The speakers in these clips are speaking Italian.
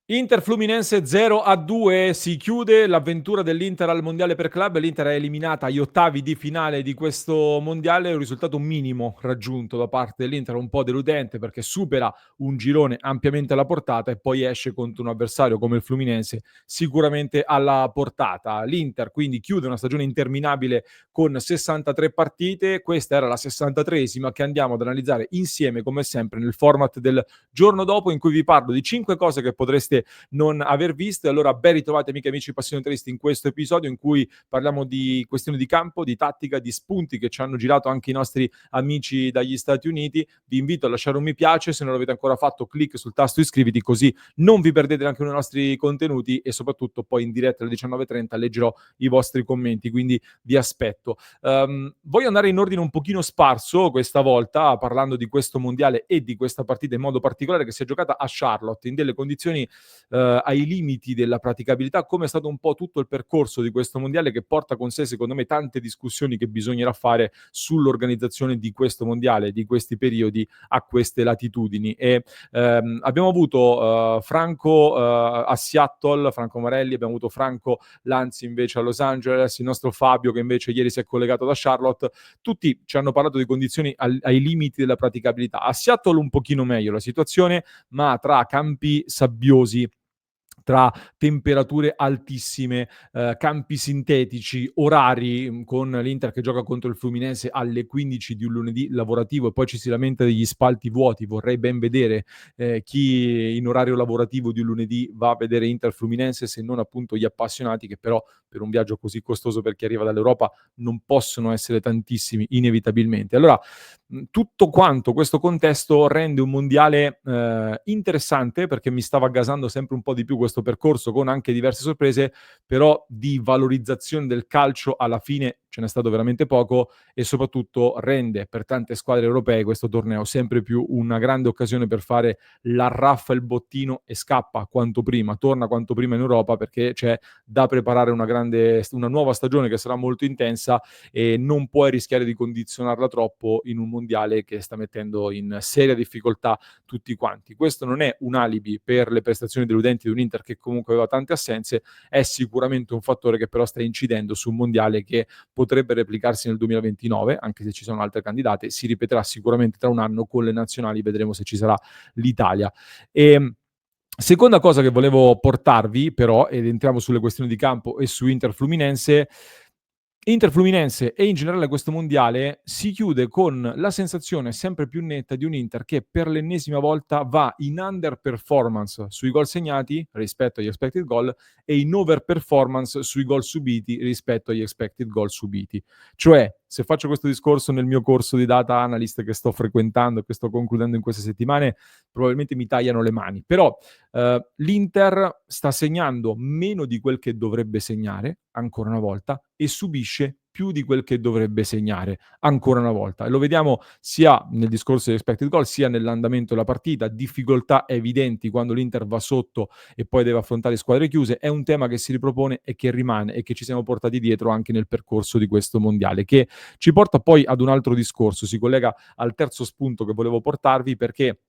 Inter-Fluminense 0-2, si chiude l'avventura dell'Inter al mondiale per club. L'Inter è eliminata agli ottavi di finale di questo mondiale, un risultato minimo raggiunto da parte dell'Inter, un po' deludente perché supera un girone ampiamente alla portata e poi esce contro un avversario come il Fluminense sicuramente alla portata. L'Inter quindi chiude una stagione interminabile con 63 partite, questa era la 63esima che andiamo ad analizzare insieme come sempre nel format del giorno dopo, in cui vi parlo di 5 cose che potreste non aver visto. E allora ben ritrovati amiche e amici passioniteristi in questo episodio in cui parliamo di questioni di campo, di tattica, di spunti che ci hanno girato anche i nostri amici dagli Stati Uniti. Vi invito a lasciare un mi piace, se non l'avete ancora fatto clic sul tasto iscriviti, così non vi perdete neanche uno dei nostri contenuti e soprattutto poi in diretta alle 19:30 leggerò i vostri commenti, quindi vi aspetto. Voglio andare in ordine un pochino sparso questa volta, parlando di questo mondiale e di questa partita in modo particolare che si è giocata a Charlotte in delle condizioni ai limiti della praticabilità, come è stato un po' tutto il percorso di questo mondiale che porta con sé, secondo me, tante discussioni che bisognerà fare sull'organizzazione di questo mondiale, di questi periodi a queste latitudini. E abbiamo avuto Franco a Seattle, Franco Marelli, abbiamo avuto Franco Lanzi invece a Los Angeles, il nostro Fabio che invece ieri si è collegato da Charlotte. Tutti ci hanno parlato di condizioni ai limiti della praticabilità. A Seattle un pochino meglio la situazione, ma tra campi sabbiosi, tra temperature altissime, campi sintetici, orari, con l'Inter che gioca contro il Fluminense alle 15 di un lunedì lavorativo e poi ci si lamenta degli spalti vuoti. Vorrei ben vedere chi in orario lavorativo di un lunedì va a vedere Inter Fluminense, se non appunto gli appassionati, che però per un viaggio così costoso per chi arriva dall'Europa non possono essere tantissimi inevitabilmente. Allora, tutto quanto questo contesto rende un mondiale interessante, perché mi stava gasando sempre un po' di più questo percorso con anche diverse sorprese, però di valorizzazione del calcio alla fine ce n'è stato veramente poco e soprattutto rende per tante squadre europee questo torneo sempre più una grande occasione per fare l'arraffa, il bottino e scappa quanto prima, torna quanto prima in Europa, perché c'è da preparare una nuova stagione che sarà molto intensa e non puoi rischiare di condizionarla troppo in un mondiale che sta mettendo in seria difficoltà tutti quanti. Questo non è un alibi per le prestazioni deludenti di un Inter che comunque aveva tante assenze, è sicuramente un fattore che però sta incidendo su un mondiale che potrebbe replicarsi nel 2029, anche se ci sono altre candidate, si ripeterà sicuramente tra un anno con le nazionali, vedremo se ci sarà l'Italia. E seconda cosa che volevo portarvi però, ed entriamo sulle questioni di campo e su Inter Fluminense. Inter Fluminense e in generale questo mondiale si chiude con la sensazione sempre più netta di un Inter che per l'ennesima volta va in underperformance sui gol segnati rispetto agli expected goal e in overperformance sui gol subiti rispetto agli expected goal subiti. Cioè, se faccio questo discorso nel mio corso di data analyst che sto frequentando e che sto concludendo in queste settimane, probabilmente mi tagliano le mani. Però l'Inter sta segnando meno di quel che dovrebbe segnare, ancora una volta, e subisce più di quel che dovrebbe segnare, ancora una volta. E lo vediamo sia nel discorso di expected goal, sia nell'andamento della partita, difficoltà evidenti quando l'Inter va sotto e poi deve affrontare squadre chiuse. È un tema che si ripropone e che rimane e che ci siamo portati dietro anche nel percorso di questo mondiale, che ci porta poi ad un altro discorso, si collega al terzo spunto che volevo portarvi, perché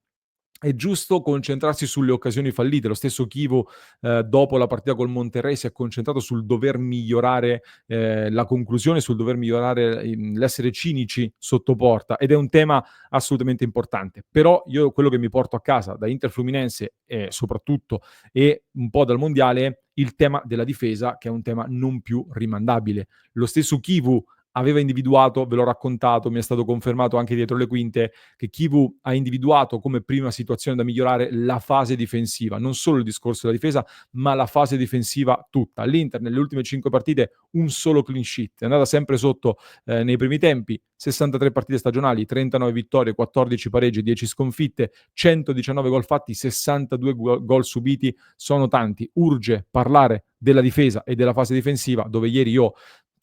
è giusto concentrarsi sulle occasioni fallite. Lo stesso Chivo, dopo la partita col Monterrey, si è concentrato sul dover migliorare la conclusione, sul dover migliorare l'essere cinici sotto porta, ed è un tema assolutamente importante. Però io quello che mi porto a casa da Inter Fluminense soprattutto e un po' dal mondiale, il tema della difesa, che è un tema non più rimandabile. Lo stesso Chivu aveva individuato, ve l'ho raccontato, mi è stato confermato anche dietro le quinte, che Chivu ha individuato come prima situazione da migliorare la fase difensiva, non solo il discorso della difesa, ma la fase difensiva tutta. L'Inter nelle ultime 5 partite un solo clean sheet, è andata sempre sotto nei primi tempi, 63 partite stagionali, 39 vittorie, 14 pareggi, 10 sconfitte, 119 gol fatti, 62 gol subiti, sono tanti. Urge parlare della difesa e della fase difensiva, dove ieri io,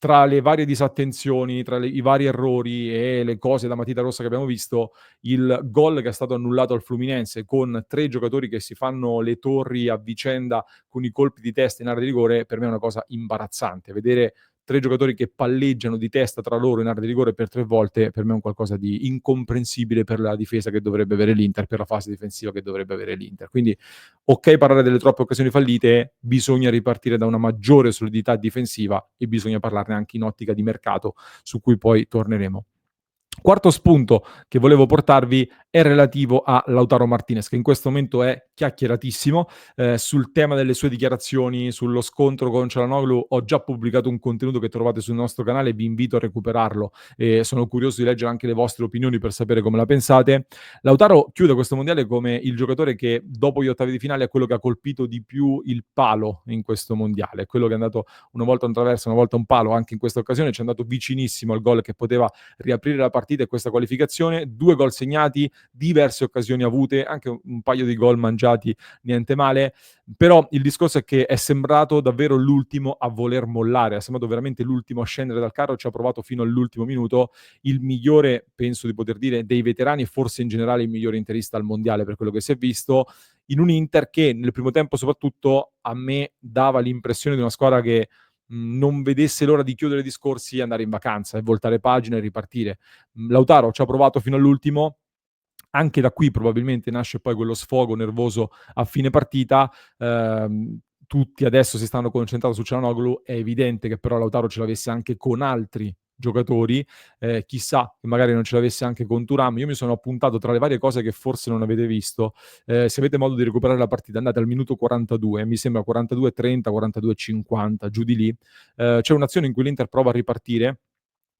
tra le varie disattenzioni, i vari errori e le cose da matita rossa che abbiamo visto, il gol che è stato annullato al Fluminense con 3 giocatori che si fanno le torri a vicenda con i colpi di testa in area di rigore, per me è una cosa imbarazzante. Vedere 3 giocatori che palleggiano di testa tra loro in area di rigore per 3 volte, per me è un qualcosa di incomprensibile per la difesa che dovrebbe avere l'Inter, per la fase difensiva che dovrebbe avere l'Inter. Quindi, okay parlare delle troppe occasioni fallite, bisogna ripartire da una maggiore solidità difensiva e bisogna parlarne anche in ottica di mercato, su cui poi torneremo. Quarto spunto che volevo portarvi è relativo a Lautaro Martinez, che in questo momento è chiacchieratissimo. Sul tema delle sue dichiarazioni, sullo scontro con Çalhanoğlu, ho già pubblicato un contenuto che trovate sul nostro canale, vi invito a recuperarlo e sono curioso di leggere anche le vostre opinioni per sapere come la pensate. Lautaro chiude questo mondiale come il giocatore che dopo gli ottavi di finale è quello che ha colpito di più il palo in questo mondiale, quello che è andato una volta un traverso, una volta un palo, anche in questa occasione ci è andato vicinissimo al gol che poteva riaprire la partita e questa qualificazione, 2 gol segnati, diverse occasioni avute, anche un paio di gol mangiati, niente male, però il discorso è che è sembrato davvero l'ultimo a voler mollare, è sembrato veramente l'ultimo a scendere dal carro, ci ha provato fino all'ultimo minuto, il migliore, penso di poter dire, dei veterani e forse in generale il migliore interista al mondiale per quello che si è visto, in un Inter che nel primo tempo soprattutto a me dava l'impressione di una squadra che non vedesse l'ora di chiudere i discorsi e andare in vacanza e voltare pagina e ripartire. Lautaro ci ha provato fino all'ultimo, anche da qui probabilmente nasce poi quello sfogo nervoso a fine partita. Tutti adesso si stanno concentrando su Çalhanoğlu, è evidente che però Lautaro ce l'avesse anche con altri giocatori, chissà che magari non ce l'avesse anche con Thuram. Io mi sono appuntato tra le varie cose che forse non avete visto, se avete modo di recuperare la partita andate al minuto 42, mi sembra 42:30, 42:50, giù di lì. C'è un'azione in cui l'Inter prova a ripartire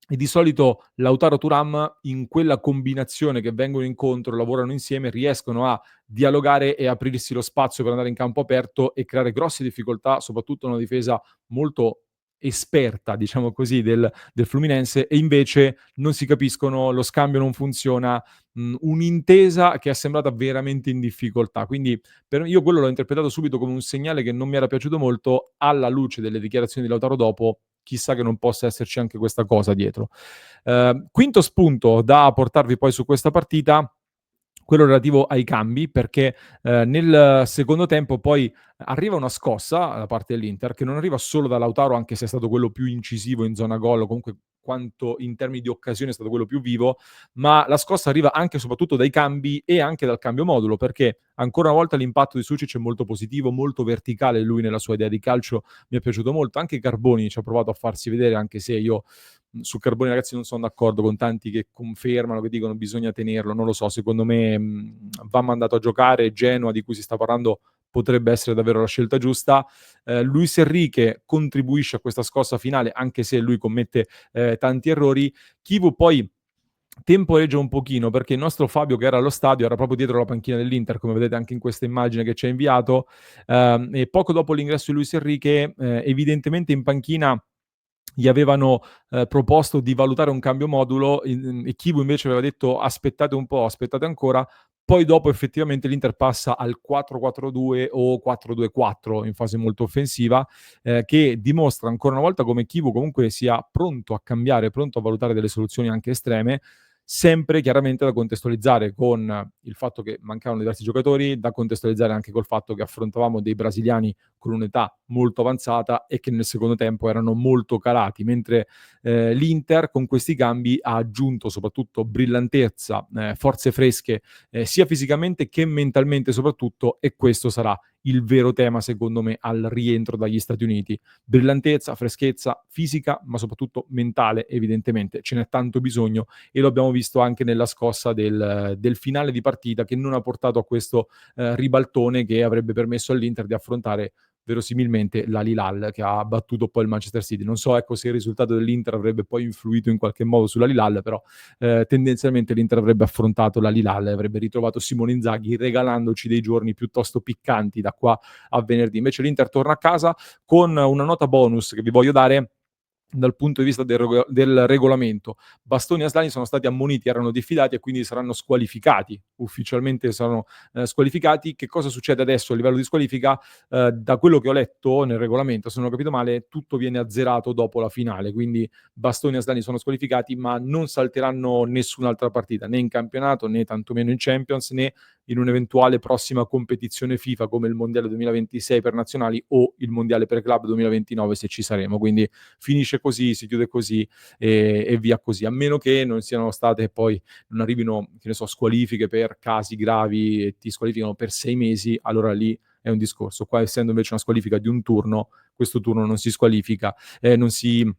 e di solito Lautaro Thuram in quella combinazione che vengono incontro, lavorano insieme, riescono a dialogare e aprirsi lo spazio per andare in campo aperto e creare grosse difficoltà, soprattutto una difesa molto esperta, diciamo così, del Fluminense e invece non si capiscono, lo scambio non funziona, un'intesa che è sembrata veramente in difficoltà. Quindi io quello l'ho interpretato subito come un segnale che non mi era piaciuto molto, alla luce delle dichiarazioni di Lautaro dopo, chissà che non possa esserci anche questa cosa dietro. Quinto spunto da portarvi poi su questa partita, quello relativo ai cambi, perché nel secondo tempo poi arriva una scossa da parte dell'Inter, che non arriva solo da Lautaro, anche se è stato quello più incisivo in zona gol, o comunque quanto in termini di occasione è stato quello più vivo, ma la scossa arriva anche e soprattutto dai cambi e anche dal cambio modulo, perché ancora una volta l'impatto di Sucic è molto positivo, molto verticale lui nella sua idea di calcio, mi è piaciuto molto. Anche Carboni ci ha provato a farsi vedere, anche se io su Carboni ragazzi non sono d'accordo con tanti che confermano, che dicono bisogna tenerlo, non lo so, secondo me va mandato a giocare, Genoa di cui si sta parlando potrebbe essere davvero la scelta giusta. Luis Enrique contribuisce a questa scossa finale, anche se lui commette tanti errori. Chivu poi temporeggia un pochino perché il nostro Fabio che era allo stadio era proprio dietro la panchina dell'Inter, come vedete anche in questa immagine che ci ha inviato, e poco dopo l'ingresso di Luis Enrique, evidentemente in panchina gli avevano proposto di valutare un cambio modulo e Chivu invece aveva detto aspettate un po', aspettate ancora, poi dopo effettivamente l'Inter passa al 4-4-2 o 4-2-4 in fase molto offensiva, che dimostra ancora una volta come Chivu comunque sia pronto a cambiare, pronto a valutare delle soluzioni anche estreme, sempre chiaramente da contestualizzare con il fatto che mancavano diversi giocatori, da contestualizzare anche col fatto che affrontavamo dei brasiliani con un'età molto avanzata e che nel secondo tempo erano molto calati, mentre l'Inter con questi cambi ha aggiunto soprattutto brillantezza, forze fresche, sia fisicamente che mentalmente soprattutto, e questo sarà il vero tema secondo me al rientro dagli Stati Uniti. Brillantezza, freschezza fisica, ma soprattutto mentale evidentemente. Ce n'è tanto bisogno e lo abbiamo visto anche nella scossa del finale di partita che non ha portato a questo ribaltone che avrebbe permesso all'Inter di affrontare verosimilmente l'Al-Hilal che ha battuto poi il Manchester City. Non so ecco se il risultato dell'Inter avrebbe poi influito in qualche modo sull'Al-Hilal, però tendenzialmente l'Inter avrebbe affrontato l'Al-Hilal e avrebbe ritrovato Simone Inzaghi regalandoci dei giorni piuttosto piccanti da qua a venerdì. Invece l'Inter torna a casa con una nota bonus che vi voglio dare dal punto di vista del regolamento. Bastoni e Aslani sono stati ammoniti, erano diffidati e quindi saranno squalificati, ufficialmente saranno squalificati. Che cosa succede adesso a livello di squalifica? Da quello che ho letto nel regolamento, se non ho capito male, tutto viene azzerato dopo la finale, quindi Bastoni e Aslani sono squalificati, ma non salteranno nessun'altra partita, né in campionato, né tantomeno in Champions, né in un'eventuale prossima competizione FIFA come il Mondiale 2026 per nazionali o il Mondiale per club 2029 se ci saremo. Quindi finisce così, si chiude così e via così. A meno che non siano state poi non arrivino, che ne so, squalifiche per casi gravi e ti squalificano per 6 mesi, allora lì è un discorso. Qua essendo invece una squalifica di un turno, questo turno non si squalifica, non si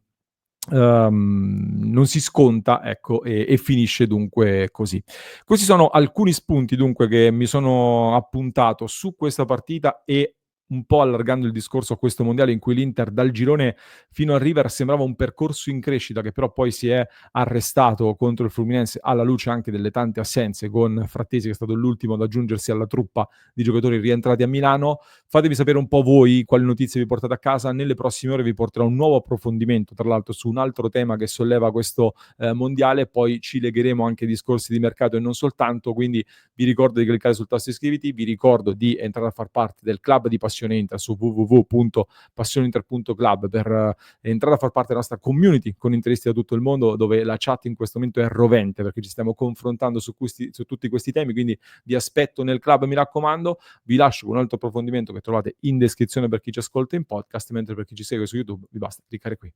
sconta, ecco, e finisce dunque così. Questi sono alcuni spunti dunque che mi sono appuntato su questa partita e un po' allargando il discorso a questo mondiale in cui l'Inter dal girone fino al River sembrava un percorso in crescita che però poi si è arrestato contro il Fluminense alla luce anche delle tante assenze con Frattesi che è stato l'ultimo ad aggiungersi alla truppa di giocatori rientrati a Milano. Fatemi sapere un po' voi quali notizie vi portate a casa. Nelle prossime ore vi porterò un nuovo approfondimento, tra l'altro, su un altro tema che solleva questo mondiale. Poi ci legheremo anche ai discorsi di mercato e non soltanto. Quindi vi ricordo di cliccare sul tasto iscriviti, vi ricordo di entrare a far parte del club di Passione Inter su www.passioneinter.club per entrare a far parte della nostra community con interisti da tutto il mondo, dove la chat in questo momento è rovente perché ci stiamo confrontando su tutti questi temi. Quindi vi aspetto nel club, mi raccomando. Vi lascio con un altro approfondimento che trovate in descrizione per chi ci ascolta in podcast, mentre per chi ci segue su YouTube vi basta cliccare qui.